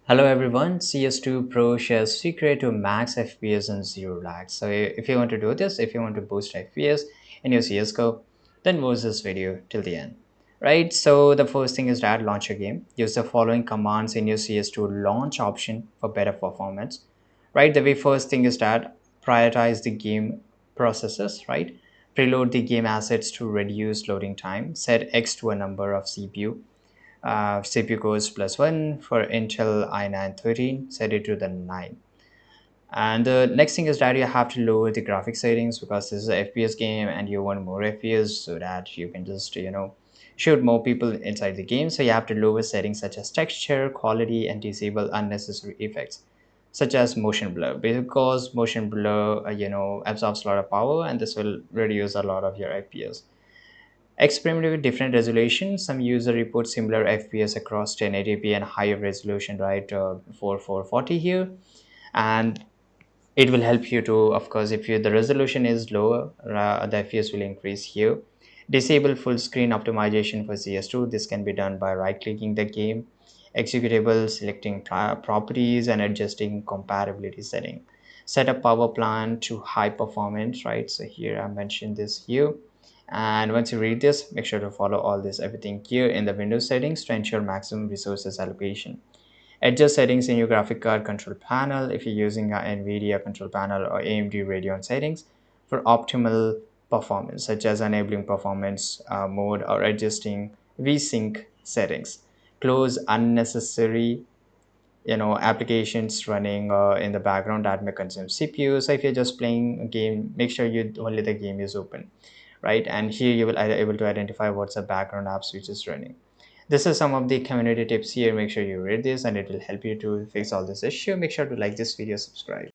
Hello everyone, CS2 Pro shares secret to max FPS and 0 lag. So if you want to do this, if you want to boost FPS in your CSGO, then watch this video till the end. Right, so the first thing is that launch a game. Use the following commands in your CS2 launch option for better performance. Right, the very first thing is that prioritize the game processes, right? Preload the game assets to reduce loading time. Set X to a number of CPU. CPU cores +1 for Intel i9 13, set it to the 9. And the next thing is that you have to lower the graphic settings because this is a FPS game and you want more FPS so that you can just, shoot more people inside the game. So you have to lower settings such as texture, quality, and disable unnecessary effects such as motion blur because motion blur, absorbs a lot of power and this will reduce a lot of your FPS. Experiment with different resolutions. Some user report similar FPS across 1080p and higher resolution, right? For 440 here, and it will help you to, of course, if the resolution is lower, the FPS will increase here. Disable full screen optimization for CS2. This can be done by right clicking the game, executable, selecting properties, and adjusting compatibility setting. Set up power plant to high performance, right? So here I mentioned this here. And once you read this, make sure to follow all this everything here in the Windows settings to ensure maximum resources allocation. Adjust settings in your graphic card control panel if you're using an NVIDIA control panel or AMD Radeon settings for optimal performance, such as enabling performance mode or adjusting VSync settings. Close unnecessary applications running in the background that may consume CPU. So if you're just playing a game, make sure you only the game is open, right? And here you will able to identify what's the background apps which is running. This is some of the community tips here. Make sure you read this and it will help you to fix all this issue. Make sure to like this video, subscribe.